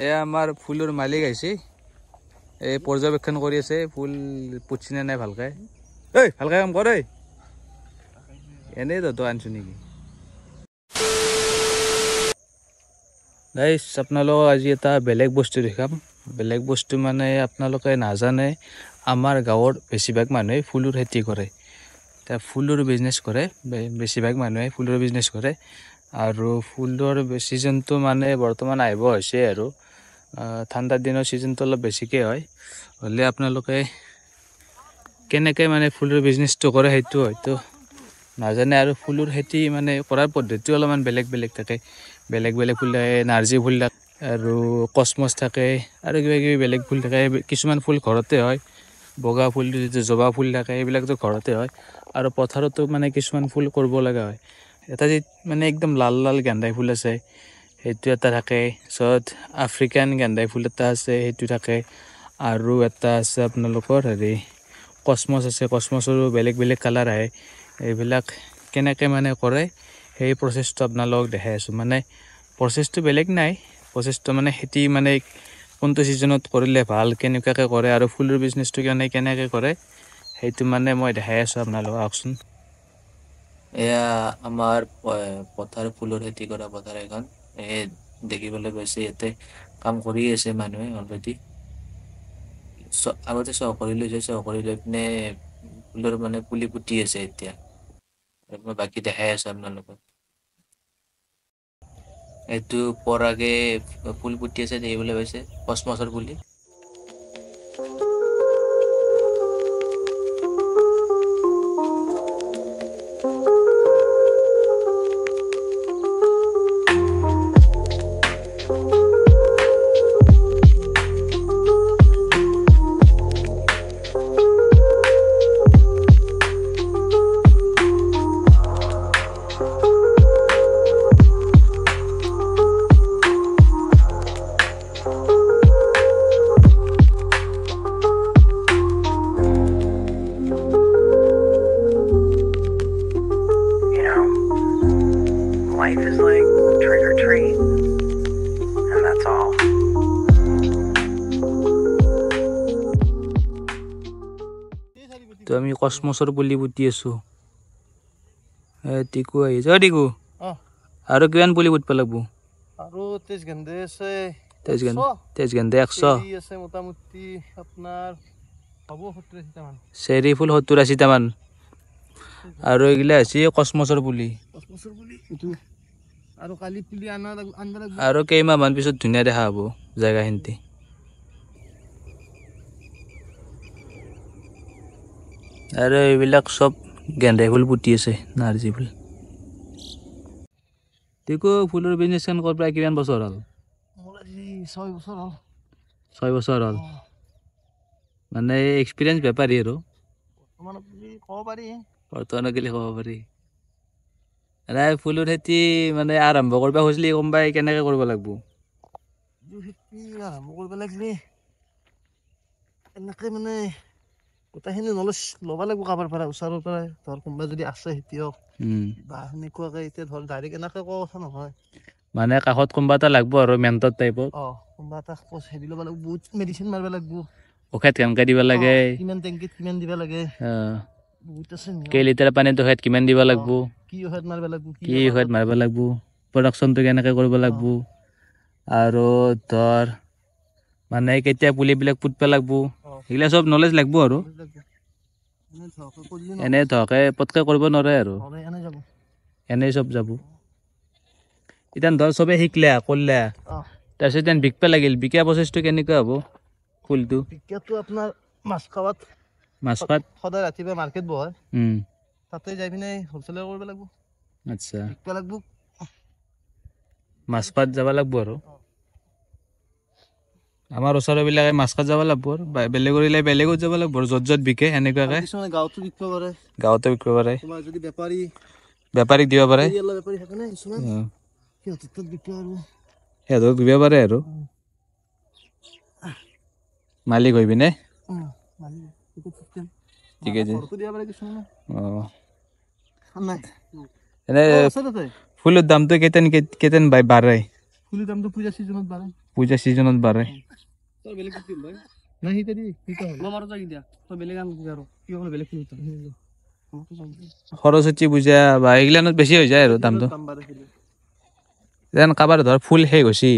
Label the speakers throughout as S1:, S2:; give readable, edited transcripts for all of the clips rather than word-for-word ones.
S1: এয়া আমাৰ ফুলৰ মালিক আহিছে এই পৰ্যবেক্ষণ কৰি আছে ফুল পুচিনে নাই ভালকে এই ভালকে কাম কৰ এনেই তো আনছো নেকি গাইস আপোনালোকক আজি এটা বেলেগ বস্তু দেখাম বেলেগ বস্তু মানে আপোনালোকে নাজানে আমাৰ গাঁৱৰ বেছিভাগ মানুহে ফুলৰ খেতি কৰে তা ফুলৰ বিজনেছ কৰে বেছিভাগ মানুহে ফুলৰ বিজনেছ কৰে আৰু ফুলৰ সিজনটো মানে বৰ্তমান আহিব হৈছে আৰু ঠাণ্ডাৰ দিনৰ সিজনটো অলপ বেছিকৈ হয় হলে আপোনালোকে কেনেকৈ মানে ফুলৰ বিজনেছটো কৰে সেইটো হয়তো নাজানে আৰু ফুলৰ খেতি মানে কৰাৰ পদ্ধতি অলপমান বেলেগ বেলেগ থাকে বেলেগ বেলেগ ফুল থাকে নাৰ্জী ফুল থাকে আৰু কসমছ থাকে আৰু কিবা কিবি বেলেগ ফুল থাকে কিছুমান ফুল ঘৰতে হয় বগা ফুল যিটো জবা ফুল থাকে এইবিলাকতো ঘৰতে হয় আৰু পথাৰতো মানে কিছুমান ফুল কৰিব লগা হয় এটা যে মানে একদম লাল লাল গেন্দাই ফুল আছে সেইটো এটা থাকে য'ত আফ্ৰিকান গেন্দাই ফুল এটা আছে সেইটো থাকে আৰু এটা আছে আপোনালোকৰ হেৰি কসমছ আছে কসমছৰো বেলেগ বেলেগ কালাৰ আহে এইবিলাক কেনেকৈ মানে কৰে সেই প্ৰচেছটো আপোনালোকক দেখাই আছোঁ মানে প্ৰচেছটো বেলেগ নাই প্ৰচেছটো মানে খেতি মানে কোনটো ছিজনত কৰিলে ভাল কেনেকুৱাকৈ কৰে আৰু ফুলৰ বিজনেছটো কেনেকৈ কৰে সেইটো মানে মই দেখাই আছোঁ আপোনালোকক আহকচোন এয়া আমাৰ পথাৰ ফুলৰ খেতি কৰা পথাৰ এখন এই দেখিবলৈ পাইছে ইয়াতে কাম কৰি আছে মানুহে অলৰেডি আগতে চহ কৰি লৈ পিনে ফুলৰ মানে পুলি পুতি আছে এতিয়া মই বাকী দেখাই আছোঁ আপোনালোকক এইটো পৰাগে ফুল পুতি আছে দেখিবলৈ পাইছে কসমছৰ পুলি
S2: Life is like trick or treat, and that's all.
S1: তো আমি কসমছৰ পুলি পুতি আছোঁ টিকু আহিছে টিকু আৰু কিমান পুলি পুতিব লাগিব
S3: আৰু তেজগেন্দে আছে
S1: তেজগেন্দে 100
S3: আছে মোটামুটি আপোনাৰ হ'ব 70-80 মান
S1: চেৰি ফুল 70-80 মান আৰু এইগিলা আছে কসমছৰ পুলি
S3: এইটো আৰু কালি পুলি আনবা লাগিব
S1: আৰু কেইমাহমান পিছত ধুনীয়া দেখা হ'ব জেগাখিনিতে আৰু এইবিলাক চব গেন্দাই ফুল পুতি আছে নাৰ্জী ফুল টিকু ফুলৰ বিজনেছখন কৰাৰ পৰা কিমান বছৰ হ'ল
S3: মোৰ আজি 6 বছৰ হ'ল
S1: 6 বছৰ হ'ল মানে এক্সপিৰিয়েঞ্চ বেপাৰী আৰু বৰ্তমানত গ'লে ক'ব পাৰি এনে ফুলৰ খেতি মানে আৰম্ভ কৰিব খুজিলে কোনোবাই কেনেকৈ কৰিব লাগিব
S3: আৰম্ভ কৰিব লাগিলে এনেকৈ মানে গোটেইখিনি নলেজ ল'ব লাগিব কাৰোবাৰ পৰা ওচৰৰ পৰা ধৰ কোনোবা যদি আছে খেতিয়ক বা সেনেকুৱাকৈ এতিয়া ধৰ ডাইৰেক্ট এনেকৈ কোৱা কথা নহয়
S1: মানে কাষত কোনোবা এটা লাগিব আৰু মেণ্টৰ টাইপত
S3: কোনোবা এটা হেৰি ল'ব লাগিব বহুত মেডিচিন মাৰিব লাগিব
S1: ঔষধ কেনেকৈ দিব লাগে
S3: কিমান টেংকিত কিমান দিব লাগে বহুত আছে
S1: কেই লিটাৰ পানীত ঔষধ কিমান দিব লাগিব
S3: কি ঔষধ মাৰিব লাগিব
S1: কি ঔষধ মাৰিব লাগিব প্ৰডাকশ্যনটো কেনেকৈ কৰিব লাগিব আৰু ধৰ মানে কেতিয়া পুলিবিলাক পুতিব লাগিব সেইবিলাক চব নলেজ লাগিব আৰু এনে ধৰকে পটকৈ কৰিব নোৱাৰে আৰু এনেই চব যাব এতিয়া ধৰ চবেই শিকিলে কৰিলে তাৰপিছত এতিয়া বিকিব লাগিল বিকা প্ৰচেছটো কেনেকুৱা হ'ব ফুলটো
S3: বিকাটো আপোনাৰ মাছখোৱাত সদায় ৰাতিপুৱা মাৰ্কেট বহে তাতে যাই পিনে হ'লচেলাৰ কৰিব লাগিব
S1: আচ্ছা
S3: বিকিব লাগিব
S1: মাছখোৱাত যাব লাগিব আৰু আমাৰ ওচৰবিলাকে মাছখোৱাত যাব লাগিব আৰু বেলেগৰ বেলেগত যাব লাগিব আৰু য'ত য'ত বিকে সেনেকুৱাকৈ
S3: কিছুমানে গাঁৱতো বিকিব পাৰে যদি
S1: বেপাৰীক দিব পাৰে
S3: বেপাৰী থাকে না কিছুমান
S1: সিহঁতক দিব পাৰে আৰু মালিক হৈ পিনে ঠিক আছে এনে ফুলৰ দামটো কেইটান বাঢ়ে
S3: ফুলৰ দামটো পূজা ছিজনত বাঢ়ে
S1: পূজা ছিজনত বাঢ়ে
S3: তোৰ বেলেগ কি ভাই না হিতে দি হিতে হ'ল মাৰো যাই দিয়া তোৰ বেলেগ আন আৰু কি হ'ল বেলেগ কি
S1: সৰস্বতী পূজা বা এইগিলানত বেছি হৈ যায় আৰু দামটো
S3: দাম বাঢ়িছিল
S1: যেন কাৰোবাৰ ধৰ ফুল শেষ হৈছে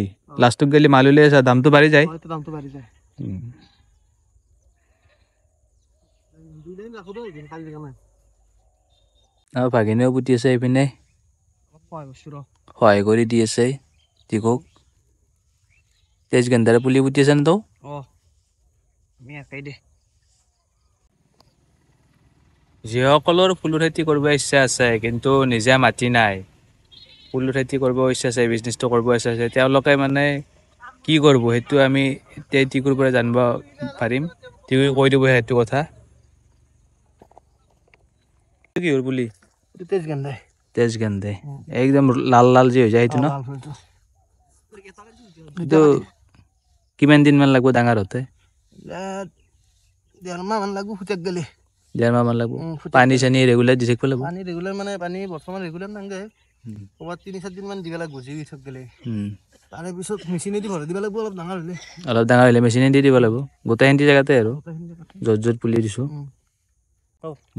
S1: লাষ্টত গেলি মাল উলিয়াই আছে দামটো বাঢ়ি যায়
S3: হয়তো দামটো বাঢ়ি যায় দুদিন ৰাখো দে কালি কাৰণে
S1: আৰু ভাগিনীও পুতি আছে এইপিনে
S3: হয় বস্তু ৰ
S1: সহায় কৰি দি আছে টিকক তেজ গেন্ধাৰে পুলি পুতি আছে ন তৌ
S3: আমি একাই দে
S1: যিসকলৰ ফুলৰ খেতি কৰিব ইচ্ছা আছে কিন্তু নিজে মাটি নাই ফুলৰ খেতি কৰিব ইচ্ছা আছে বিজনেছটো কৰিব ইচ্ছা আছে তেওঁলোকে মানে কি কৰিব সেইটো আমি এতিয়া টিকুৰ পৰা জানিব পাৰিম টিকুৱে কৈ দিব সেইটো কথা কিহৰ পুলি
S3: তেজ গেন্ধাই
S1: তেজ গেন্ধে একদম লাল লাল যে হৈ যায় সেইটো ন এইটো কিমান দিনমান লাগব ডাঙৰ হওঁতে
S3: 1.5 মাহ মান লাগব ফুটাক গেলে
S1: 1.5 মাহ মান লাগব পানী চানী ৰেগুলাৰ দি থাকিব লাগিব
S3: পানী ৰেগুলাৰ মানে পানী বৰ্তমান ৰেগুলাৰ নাংগে ক'ৰবাত 3-4 দিন মান দিবা লাগিব গুজি থক গেলে তাৰে পিছত মেচিনেদি ভৰাই দিব লাগিব অলপ ডাঙৰ হ'লে
S1: মেচিনে দি দিব লাগিব গোটেইখিনি জেগাতে আৰু য'ত য'ত পুলি দিছোঁ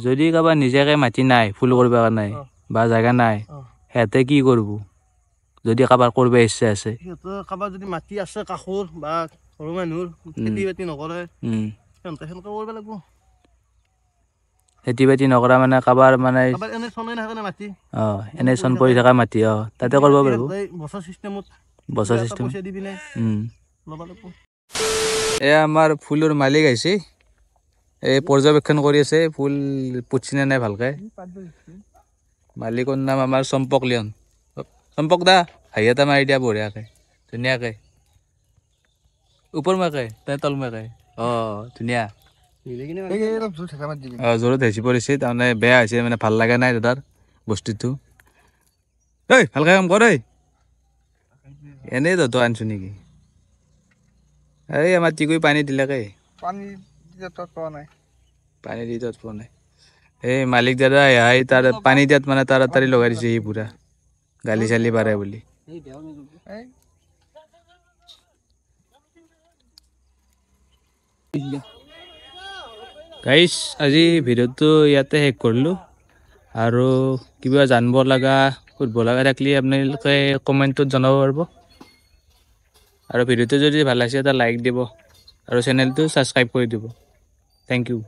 S1: যদি কাৰোবাৰ নিজাকৈ মাটি নাই ফুল কৰিব কাৰণে বা জেগা নাই সিহঁতে কি কৰিব যদি কাৰোবাৰ কৰিব ইচ্ছা আছে
S3: কাৰোবাৰ যদি মাটি আছে কাষৰ বা সৰু মানুহৰ খেতি বাতি নকৰে সিহঁতে সেনেকৈ কৰিব লাগিব
S1: খেতি বাতি নকৰা মানে কাৰোবাৰ মানে
S3: এনে চনে নাথাকে মাটি
S1: এনে চন পৰি থকা মাটি তাতে কৰিব পাৰিব
S3: বছৰ চিষ্টেমত
S1: বছৰ চিষ্টেম
S3: পইচা দি পিনে ল'ব লাগিব
S1: এয়া আমাৰ ফুলৰ মালিক আহিছে এই পৰ্যবেক্ষণ কৰি আছে ফুল পুতচিনে নাই ভালকৈ মালিকৰ নাম আমাৰ চম্পক লিয়ন চম্পক দা হাঁহি এটা মাৰি দিয়া বঢ়িয়াকৈ ধুনীয়াকৈ ওপৰমুৱাকৈ তাই তলমুৱাকৈ ধুনীয়া জোৰত হেঁচি পৰিছে তাৰমানে বেয়া হৈছে মানে ভাল লগা নাই দাদাৰ বস্তুটো এই ভালকৈ কাম কৰ এনেই তহঁত আনিছোঁ নেকি এই আমাৰ টিকুই পানী দিলাকে পানী দি তাত পোৱা নাই এই মালিক দাদা আহি তাৰ পানী দিয়াত মানে তাড়াতাড়ি লগাই দিছে সি পুৰা গালি চালি পাৰে বুলি গাইছ আজি ভিডিঅ'টো ইয়াতে শেষ কৰিলোঁ আৰু কিবা জানিব লগা সুধিব লগা থাকিলে আপোনালোকে কমেণ্টত জনাব পাৰিব আৰু ভিডিঅ'টো যদি ভাল লাগিছে এটা লাইক দিব আৰু চেনেলটো ছাবস্ক্ৰাইব কৰি দিব থেংক ইউ